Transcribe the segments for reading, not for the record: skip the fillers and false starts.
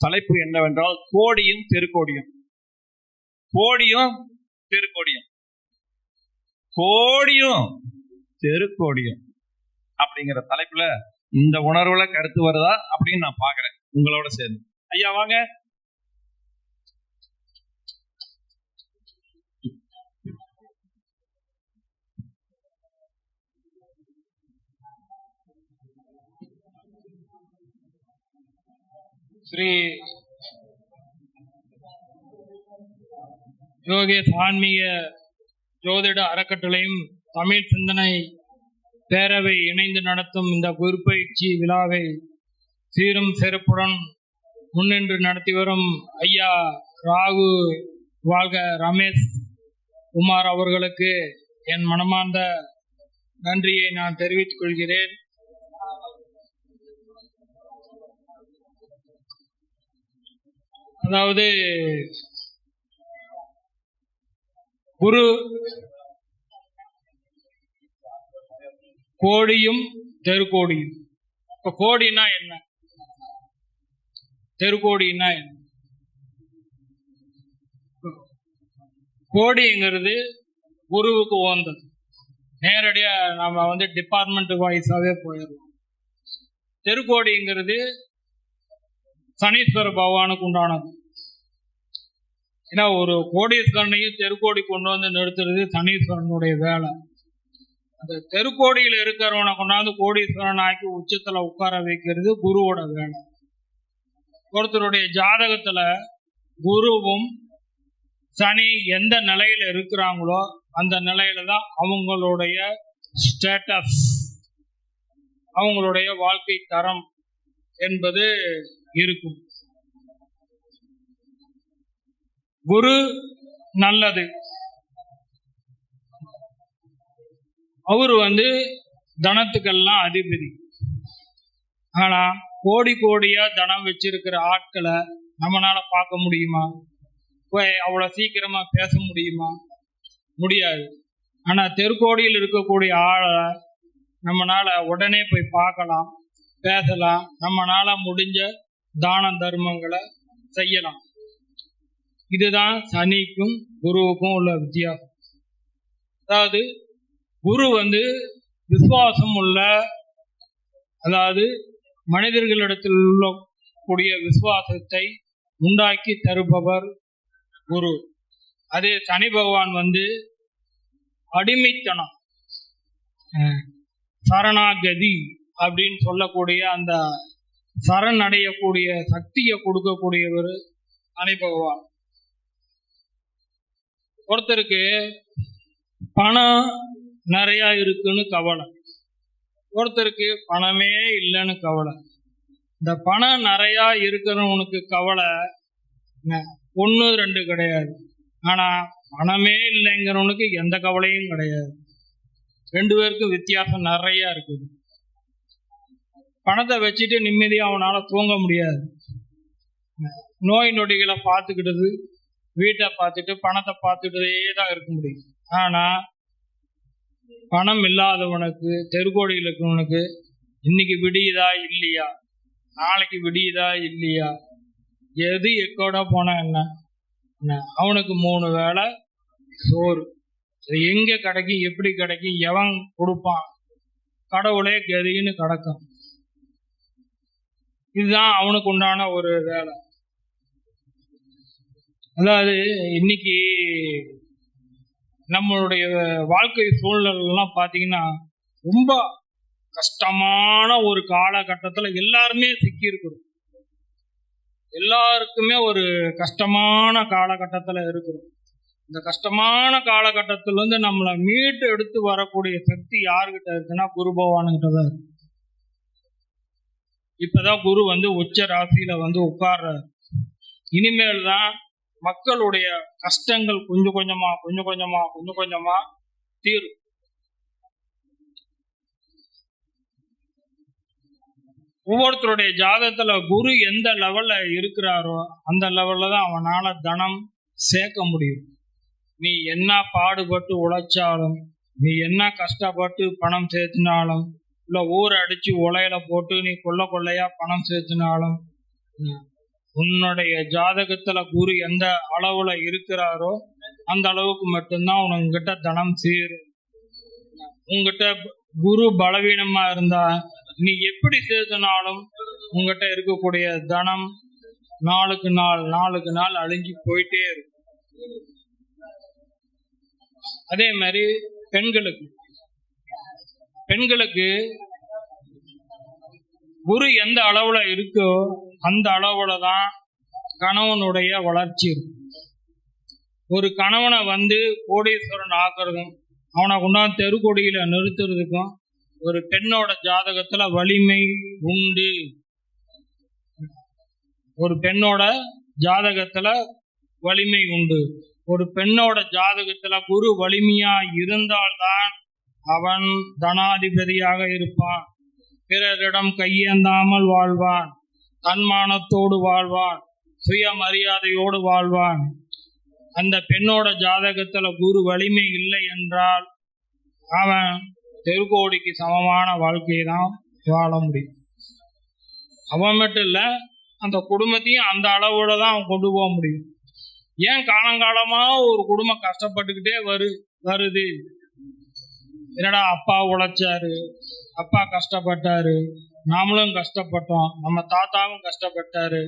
தலைப்பு என்னவென்றால் கோடியும் தெருக்கோடியும். கோடியும் தெருக்கோடியும், கோடியும் தெருக்கோடியும் அப்படிங்கிற தலைப்புல இந்த உணர்வுல கருத்து வருதா அப்படின்னு நான் பாக்குறேன் உங்களோட சேர்ந்து. ஐயா வாங்க. ஸ்ரீ யோகேஷ் ஆன்மீக ஜோதிட அறக்கட்டளையும் தமிழ் சிந்தனை பேரவை இணைந்து நடத்தும் இந்த குருப்பயிற்சி விழாவை சீரும் சிறப்புடன் முன்னின்று நடத்தி வரும் ஐயா ராகு வாழ்க ரமேஷ் குமார் அவர்களுக்கு என் மனமார்ந்த நன்றியை நான் தெரிவித்துக் கொள்கிறேன். அதாவது குரு கோடியும் தெருக்கோடியும். இப்ப கோடினா என்ன, தெருக்கோடினா என்ன? கோடிங்கிறது குருவுக்கு ஓந்தது. நேரடியா நம்ம டிபார்ட்மெண்ட் வாய்ஸாவே போயிடலாம். தெருக்கோடிங்கிறது சனீஸ்வர பகவானுக்கு உண்டானது. ஏன்னா ஒரு கோடீஸ்வரனையும் தெருக்கோடி கொண்டு வந்து நிறுத்துறது சனீஸ்வரனுடைய வேலை. அந்த தெருக்கோடியில் இருக்கிறவனை கொண்டாந்து கோடீஸ்வரன் ஆக்கி உச்சத்துல உட்கார வைக்கிறது குருவோட வேலை. ஒருத்தருடைய ஜாதகத்துல குருவும் சனி எந்த நிலையில இருக்கிறாங்களோ அந்த நிலையில தான் அவங்களுடைய ஸ்டேட்டஸ், அவங்களுடைய வாழ்க்கை தரம் என்பது இருக்கும். குரு நல்லது, அவரு தனத்துக்கெல்லாம் அதிபதி. ஆனா கோடி கோடியா தனம் வச்சிருக்கிற ஆட்களை நம்மளால பார்க்க முடியுமா? அவ்வளவு சீக்கிரமா பேச முடியுமா? முடியாது. ஆனா தெருக்கோடியில் இருக்கக்கூடிய ஆளை நம்மளால உடனே போய் பார்க்கலாம், பேசலாம், நம்மளால முடிஞ்ச தான தர்மங்களை செய்யலாம். இதுதான் சனிக்கும் குருவுக்கும் உள்ள வித்தியாசம். அதாவது குரு விசுவாசம் உள்ள, அதாவது மனிதர்களிடத்தில் உள்ள கூடிய விசுவாசத்தை உண்டாக்கி தருபவர் குரு. அதே சனி பகவான் அடிமைத்தனம், சரணாகதி அப்படின்னு சொல்லக்கூடிய அந்த சரணடையக்கூடிய சக்தியை கொடுக்கக்கூடியவர் சனி பகவான். ஒருத்தருக்கு பணம் நிறைய இருக்குன்னு கவலை, ஒருத்தருக்கு பணமே இல்லைன்னு கவலை. இந்த பணம் நிறைய இருக்கிறவனுக்கு கவலை 1 2 கிடையாது. ஆனா பணமே இல்லைங்கிறவனுக்கு எந்த கவலையும் கிடையாது. 2 பேருக்கும் வித்தியாசம் நிறைய இருக்குது. பணத்தை வச்சுட்டு நிம்மதியா அவனால தூங்க முடியாது. நோய் நொடிகளை பார்த்துக்கிட்டது, வீட்டை பார்த்துட்டு பணத்தை பார்த்துட்டே தான் இருக்க முடியும். ஆனா பணம் இல்லாதவனுக்கு, தெருக்கோடியில் இருக்கிறவனுக்கு இன்னைக்கு விடியுதா இல்லையா, நாளைக்கு விடியுதா இல்லையா, எது எக்கோட போனா என்ன, அவனுக்கு 3 வேளை சோறு. எங்க கிடைக்கும், எப்படி கிடைக்கும், எவன் கொடுப்பான், கடவுளே கதின்னு கிடக்கும். இதுதான் அவனுக்கு உண்டான ஒரு வேலை. அதாவது இன்னைக்கு நம்மளுடைய வாழ்க்கை சூழல்லாம் பார்த்தீங்கன்னா ரொம்ப கஷ்டமான ஒரு காலகட்டத்தில் எல்லாருமே சிக்கி இருக்கிறோம். எல்லாருக்குமே ஒரு கஷ்டமான காலகட்டத்தில் இருக்கிறோம். இந்த கஷ்டமான காலகட்டத்திலிருந்து நம்மளை மீட்டு எடுத்து வரக்கூடிய சக்தி யாருக்கிட்ட இருக்குன்னா குரு பகவானுகிட்ட தான் இருக்கு. இப்பதான் குரு உச்ச ராசியில உட்கார்றாரு. இனிமேல் தான் மக்களுடைய கஷ்டங்கள் கொஞ்சம் கொஞ்சமா தீரும். ஒவ்வொருத்தருடைய ஜாதகத்துல குரு எந்த லெவல்ல இருக்கிறாரோ அந்த லெவல்ல தான் அவனால தனம் சேர்க்க முடியும். நீ என்ன பாடுபட்டு உழைச்சாலும், நீ என்ன கஷ்டப்பட்டு பணம் சேர்த்தினாலும், இல்ல ஊரை அடிச்சு உலையில போட்டு நீ கொள்ளையா பணம் சேர்த்தினாலும் உன்னுடைய ஜாதகத்துல குரு எந்த அளவுல இருக்கிறாரோ அந்த அளவுக்கு மட்டும்தான் உனக்கிட்ட தனம் சேரும். உங்ககிட்ட குரு பலவீனமா இருந்தா நீ எப்படி சேர்த்துனாலும் உங்ககிட்ட இருக்கக்கூடிய தனம் நாளுக்கு நாள் அழிஞ்சு போயிட்டே இருக்கும். அதே மாதிரி பெண்களுக்கு குரு எந்த அளவுல இருக்கோ அந்த அளவுல தான் கணவனுடைய வளர்ச்சி இருக்கும். ஒரு கணவனை கோடீஸ்வரன் ஆக்குறதும் அவனை கொண்டாந்து தெருக்கொடியில நிறுத்துறதுக்கும் ஒரு பெண்ணோட ஜாதகத்துல வலிமை உண்டு. ஒரு பெண்ணோட ஜாதகத்துல வலிமை உண்டு. ஒரு பெண்ணோட ஜாதகத்துல குரு வலிமையா இருந்தால்தான் அவன் தனாதிபதியாக இருப்பான். பிறரிடம் கையேந்தாமல் வாழ்வான், தன்மானத்தோடு வாழ்வான், சுயமரியாதையோடு வாழ்வான். அந்த பெண்ணோட ஜாதகத்துல குரு வலிமை இல்லை என்றால் அவன் தெருக்கோடிக்கு சமமான வாழ்க்கையை தான் வாழ முடியும். அவன் மட்டும் இல்ல, அந்த குடும்பத்தையும் அந்த அளவோட தான் அவன் கொண்டு போக முடியும். ஏன் காலங்காலமா ஒரு குடும்பம் கஷ்டப்பட்டுக்கிட்டே வருது? என்னடா, அப்பா உழைச்சாரு, அப்பா கஷ்டப்பட்டாரு, நாமளும் கஷ்டப்பட்டோம், நம்ம தாத்தாவும் கஷ்டப்பட்டாரு,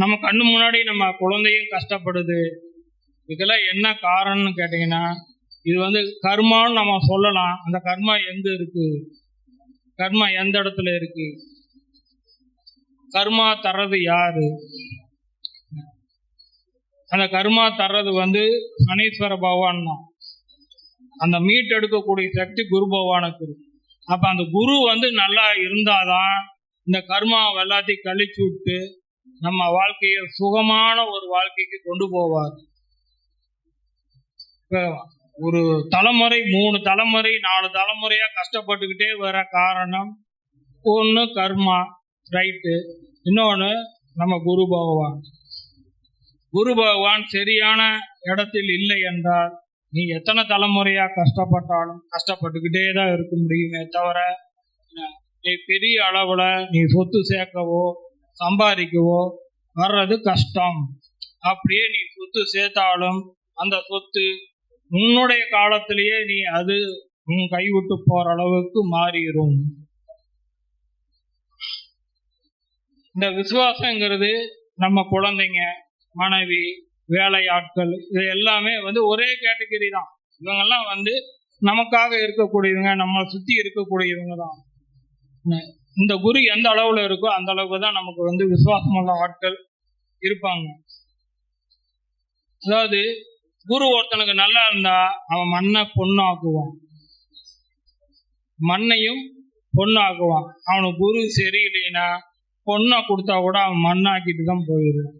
நம்ம கண்ணு முன்னாடி நம்ம குழந்தையும் கஷ்டப்படுது. இதுக்கெல்லாம் என்ன காரணம்னு கேட்டீங்கன்னா, இது கர்மான்னு நம்ம சொல்லலாம். அந்த கர்மா எங்க இருக்கு? கர்மா எந்த இடத்துல இருக்கு? கர்மா தர்றது யாரு? அந்த கர்மா தர்றது சனீஸ்வர பகவான் தான். அந்த மீட் எடுக்கக்கூடிய சக்தி குரு பகவானுக்கு இருக்கு. அப்ப அந்த குரு நல்லா இருந்தாதான் இந்த கர்மா எல்லாத்தையும் கழிச்சு விட்டு நம்ம வாழ்க்கையை சுகமான ஒரு வாழ்க்கைக்கு கொண்டு போவார். ஒரு தலைமுறை, 3 தலைமுறை, 4 தலைமுறையா கஷ்டப்பட்டுக்கிட்டே வர காரணம் ஒன்று கர்மா, ரைட்டு. இன்னொன்று நம்ம குரு பகவான். குரு பகவான் சரியான இடத்தில் இல்லை என்றால் நீ எத்தனை தலைமுறையா கஷ்டப்பட்டாலும் கஷ்டப்பட்டுக்கிட்டே தான் இருக்க முடியுமே தவிர நீ பெரிய அளவுல நீ சொத்து சேர்க்கவோ சம்பாதிக்கவோ வர்றது கஷ்டம். அப்படியே நீ சொத்து சேர்த்தாலும் அந்த சொத்து உன்னுடைய காலத்திலேயே நீ அது உன் கைவிட்டு போற அளவுக்கு மாறிடும். இந்த விசுவாசங்கிறது நம்ம குழந்தைங்க, மனைவி, வேலையாட்கள், இது எல்லாமே ஒரே கேட்டகரி தான். இவங்கெல்லாம் நமக்காக இருக்கக்கூடியவங்க, நம்ம சுத்தி இருக்கக்கூடியவங்க தான். இந்த குரு எந்த அளவுல இருக்கோ அந்த அளவுக்கு தான் நமக்கு விசுவாசமுள்ள ஆட்கள் இருப்பாங்க. அதாவது குரு ஒருத்தனுக்கு நல்லா இருந்தா அவன் மண்ணை பொண்ணாக்குவான், மண்ணையும் பொண்ணாக்குவான். அவனுக்கு குரு சரியில்லைன்னா பொண்ணை கொடுத்தா கூட அவன் மண்ணாக்கிட்டு தான் போயிடுவான்.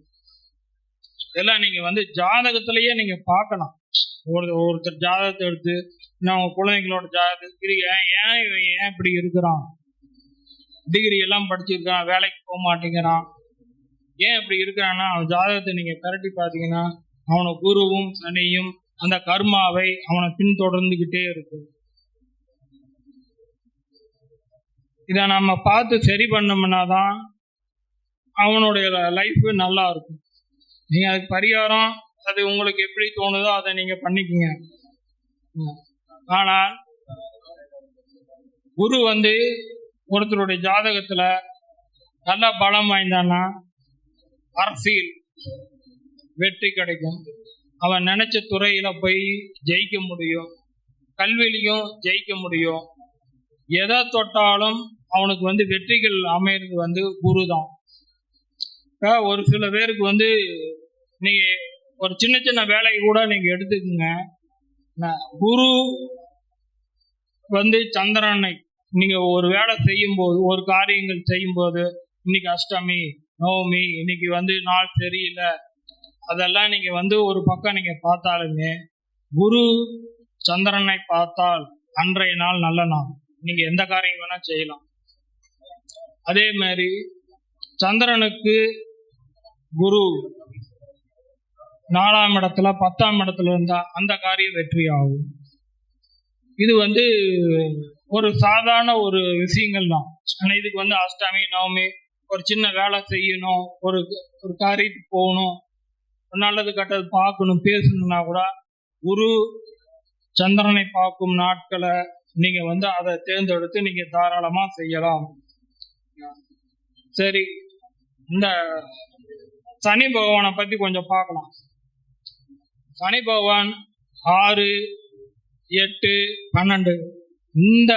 இதெல்லாம் நீங்க ஜாதகத்திலேயே நீங்க பார்க்கலாம். ஒருத்தர் ஜாதகத்தை எடுத்து உங்க குழந்தைங்களோட ஜாதகத்துக்கு ஏன் இப்படி இருக்கிறான், டிகிரி எல்லாம் படிச்சிருக்கான், வேலைக்கு போக மாட்டேங்கிறான், ஏன் இப்படி இருக்கிறான்னா அவன் ஜாதகத்தை நீங்க கரட்டி பார்த்தீங்கன்னா அவனை குருவும் சனியும் அந்த கர்மாவை அவனை பின்தொடர்ந்துகிட்டே இருக்கு. இதை நம்ம பார்த்து சரி பண்ணோம்னா தான் அவனுடைய லைஃப் நல்லா இருக்கும். நீங்க அதுக்கு பரிகாரம் அது உங்களுக்கு எப்படி தோணுதோ அதை நீங்க பண்ணிக்கங்க. ஆனால் குரு ஒருத்தருடைய ஜாதகத்துல நல்ல பலம் வாய்ந்தான்னா அரசியல் வெற்றி கிடைக்கும், அவன் நினைச்ச துறையில போய் ஜெயிக்க முடியும், கல்வியிலையும் ஜெயிக்க முடியும். எதை தொட்டாலும் அவனுக்கு வெற்றிகள் அமைறது குரு தான். ஒரு சில பேருக்கு நீங்க ஒரு சின்ன சின்ன வேலையை கூட நீங்க எடுத்துக்கங்க. குரு சந்திரனை நீங்க ஒரு வேலை செய்யும் போது, ஒரு காரியங்கள் செய்யும் போது, இன்னைக்கு அஷ்டமி நவமி, இன்னைக்கு நாள் சரியில்லை, அதெல்லாம் நீங்க ஒரு பக்கம் நீங்க பார்த்தாலுமே குரு சந்திரனை பார்த்தால் அன்றைய நாள் நல்ல நாள், நீங்க எந்த காரியம் வேணா செய்யலாம். அதே மாதிரி சந்திரனுக்கு குரு 4ஆம் இடத்துல 10ஆம் இடத்துல இருந்தா அந்த காரியம் வெற்றி ஆகும். இது ஒரு சாதாரண ஒரு விஷயங்கள் தான். ஆனா இதுக்கு அஷ்டமி நவமி ஒரு சின்ன வேலை செய்யணும், ஒரு ஒரு காரியத்துக்கு போகணும், நல்லது கெட்டது பார்க்கணும், பேசணும்னா கூட குரு சந்திரனை பார்க்கும் நாட்களை நீங்க அதை தேர்ந்தெடுத்து நீங்க தாராளமா செய்யலாம். சரி, இந்த சனி பகவானை பத்தி கொஞ்சம் பார்க்கலாம். சனி பகவான் 6, 8, 12 இந்த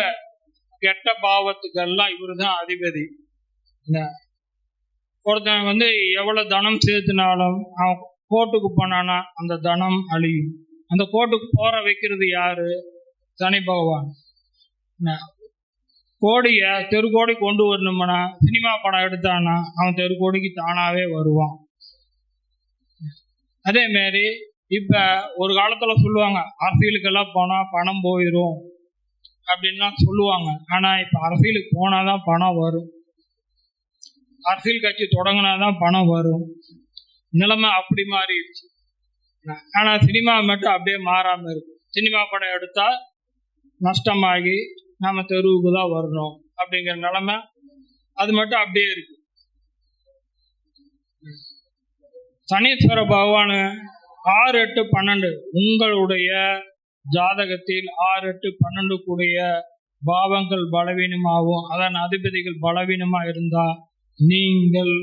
கெட்ட பாவத்துக்கெல்லாம் இவரு தான் அதிபதி. ஒருத்தன் எவ்வளவு தனம் சேர்த்துனாலும் அவன் கோர்ட்டுக்கு போனானா அந்த தனம் அழியும். அந்த கோர்ட்டுக்கு போற வைக்கிறது யாரு? சனி பகவான். கோடிய தெருக்கோடி கொண்டு வரணும்னா சினிமா படம் எடுத்தானா அவன் தெருக்கோடிக்கு தானாவே வருவான். அதே மாதிரி இப்ப ஒரு காலத்துல சொல்லுவாங்க, அரசியலுக்கெல்லாம் போனா பணம் போயிடும் அப்படின்னா சொல்லுவாங்க. ஆனா இப்ப அரசியலுக்கு போனாதான் பணம் வரும், அரசியல் கட்சி தொடங்கினாதான் பணம் வரும். நிலைமை அப்படி மாறிடுச்சு. ஆனா சினிமா மட்டும் அப்படியே மாறாம இருக்கு. சினிமா படம் எடுத்தா நஷ்டமாகி நாம தெருவுக்கு தான் வரணும் அப்படிங்கிற நிலைமை அது மட்டும் அப்படியே இருக்கு. சனீஸ்வர பகவான் 6, 8, 12 உங்களுடைய ஜாதகத்தில் 6, 8, 12 கூடிய பாவங்கள் பலவீனமாகவும் அதன் அதிபதிகள் பலவீனமா இருந்தா நீங்கள்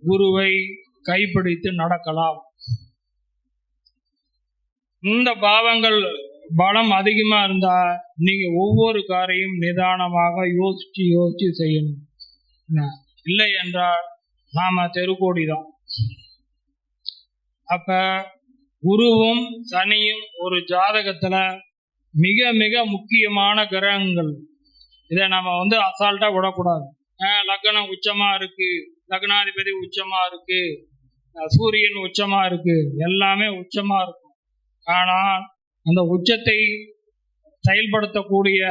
குருவை கைப்பிடித்து நடக்கலாம். இந்த பாவங்கள் பலம் அதிகமா இருந்தா நீங்க ஒவ்வொரு காரையும் நிதானமாக யோசிச்சு செய்யணும். இல்லை என்றால் நாம தெருக்கோடி தான். அப்ப குருவும் சனியும் ஒரு ஜாதகத்துல மிக மிக முக்கியமான கிரகங்கள். இதை நம்ம அசால்ட்டா விடக்கூடாது. லக்னம் உச்சமா இருக்கு, லக்னாதிபதி உச்சமா இருக்கு, சூரியன் உச்சமா இருக்கு, எல்லாமே உச்சமா இருக்கும். ஆனா அந்த உச்சத்தை செயல்படுத்தக்கூடிய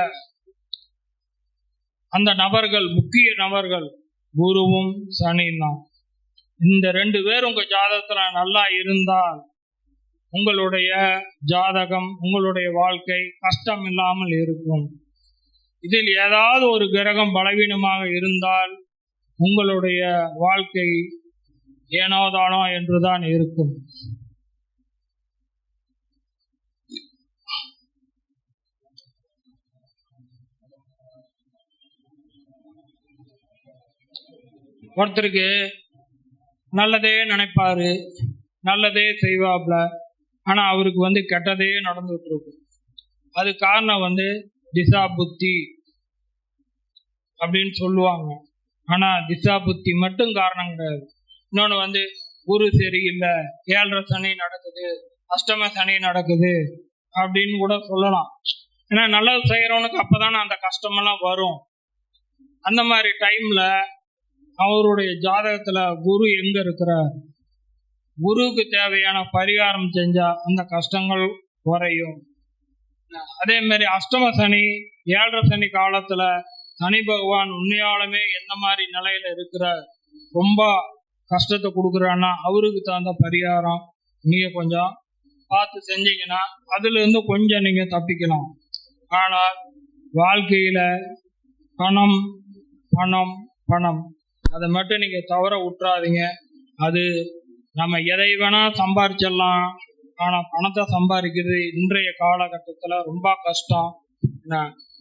அந்த நபர்கள், முக்கிய நபர்கள் குருவும் சனியும் தான். இந்த 2 பேர் உங்க ஜாதகத்துல நல்லா இருந்தால் உங்களுடைய ஜாதகம், உங்களுடைய வாழ்க்கை கஷ்டம் இல்லாமல் இருக்கும். இதில் ஏதாவது ஒரு கிரகம் பலவீனமாக இருந்தால் உங்களுடைய வாழ்க்கை ஏனோதானோ என்றுதான் இருக்கும். ஒருத்தருக்கு நல்லதே நினைப்பாரு, நல்லதே செய்வாப்ல, ஆனா அவருக்கு கெட்டதே நடந்துட்டு இருக்கும். அது காரணம் திசா புத்தி அப்படின்னு சொல்லுவாங்க. ஆனா திசா புத்தி மட்டும் காரணம் கிடையாது. இன்னொன்னு குரு சரியில்லை, 7.5 சனி நடக்குது, அஷ்டம சனி நடக்குது அப்படின்னு கூட சொல்லலாம். ஏன்னா நல்லது செய்யறவனுக்கு அப்பதானே அந்த கஷ்டமெல்லாம் வரும். அந்த மாதிரி டைம்ல அவருடைய ஜாதகத்துல குரு எங்க இருக்கிறார், குருவுக்கு தேவையான பரிகாரம் செஞ்சா அந்த கஷ்டங்கள் குறையும். அதே மாதிரி அஷ்டம சனி 7.5 சனி காலத்துல சனி பகவான் உண்மையாலுமே என்ன மாதிரி நிலையில இருக்கிறார், ரொம்ப கஷ்டத்தை கொடுக்குறான்னா அவருக்கு தகுந்த பரிகாரம் நீங்க கொஞ்சம் பார்த்து செஞ்சீங்கன்னா அதுல இருந்து கொஞ்சம் நீங்க தப்பிக்கலாம். ஆனால் வாழ்க்கையில பணம் பணம் பணம் அதை மட்டும் நீங்க தவற விட்டுறாதீங்க. அது நம்ம எதை வேணா சம்பாரிச்சிடலாம், ஆனா பணத்தை சம்பாதிக்கிறது இன்றைய காலகட்டத்துல ரொம்ப கஷ்டம்.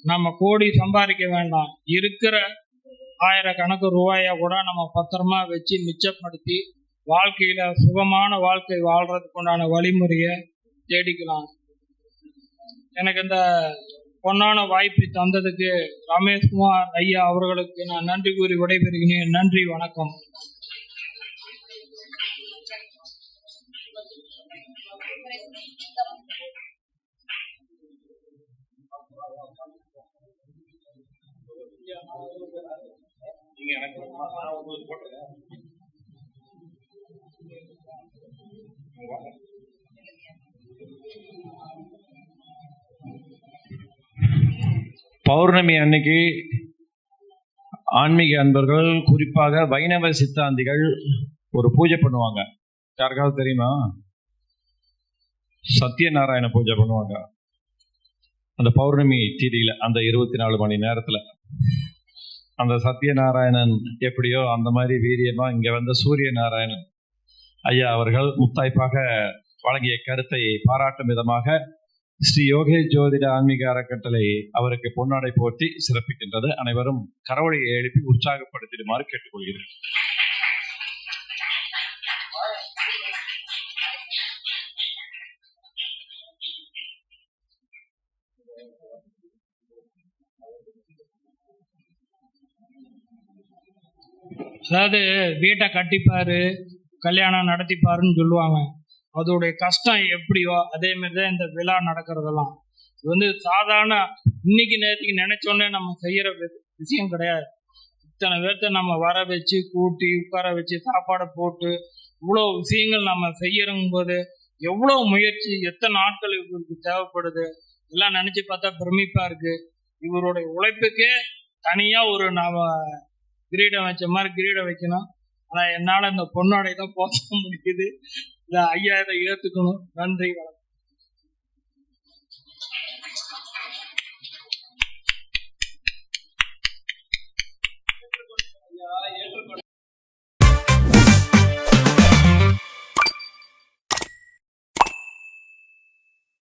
நம்ம கோடி சம்பாதிக்க வேண்டாம், இருக்கிற 1000 கணக்கு ரூபாய கூட நம்ம பத்திரமா வச்சு மிச்சப்படுத்தி வாழ்க்கையில சுகமான வாழ்க்கை வாழ்றதுக்கு உண்டான வழிமுறையை தேடிக்கலாம். எனக்கு இந்த பொன்னான வாய்ப்பை தந்ததுக்கு ரமேஷ்குமார் ஐயா அவர்களுக்கு நான் நன்றி கூறி விடைபெறுகிறேன். நன்றி, வணக்கம். பௌர்ணமி அன்னைக்கு ஆன்மீக அன்பர்கள், குறிப்பாக வைணவ சித்தாந்திகள் ஒரு பூஜை பண்ணுவாங்க. யாருக்காவது தெரியுமா? சத்யநாராயண பூஜை பண்ணுவாங்க அந்த பௌர்ணமி திதியில, அந்த 24 மணி நேரத்துல. அந்த சத்யநாராயணன் எப்படியோ அந்த மாதிரி வீரியமா இங்க வந்த சூரிய நாராயணன் ஐயா அவர்கள் முத்தாய்ப்பாக வழங்கிய கருத்தை பாராட்டும் விதமாக ஸ்ரீ யோகேஷ் ஜோதிட ஆன்மீக அறக்கட்டளை அவருக்கு பொன்னாடை போட்டி சிறப்பிக்கின்றது. அனைவரும் கரவொலியை எழுப்பி உற்சாகப்படுத்திடுமாறு கேட்டுக்கொள்கிறேன். அதாவது வீட்டை கட்டிப்பாரு, கல்யாணம் நடத்திப்பாருன்னு சொல்லுவாங்க. அதோடைய கஷ்டம் எப்படியோ அதே மாதிரி தான் இந்த விழா நடக்கிறதெல்லாம். இது வந்து சாதாரண இன்னைக்கு நேரத்துக்கு நினைச்சோன்னே நம்ம செய்யற விஷயம் கிடையாது. இத்தனை பேர்த்த நம்ம வர வச்சு கூட்டி உட்கார வச்சு சாப்பாடை போட்டு இவ்வளோ விஷயங்கள் நம்ம செய்யறங்கும் போது எவ்வளோ முயற்சி, எத்தனை நாட்கள் இவருக்கு தேவைப்படுது எல்லாம் நினைச்சு பார்த்தா பிரமிப்பா இருக்கு. இவருடைய உழைப்புக்கே தனியா ஒரு நாம கிரீடம் வச்ச மாதிரி கிரீடம் வைக்கணும். ஆனா என்னால இந்த பொன்னாடை தான் போக முடியுது. இந்த ஐயா இதை ஏத்துக்கணும். நன்றி.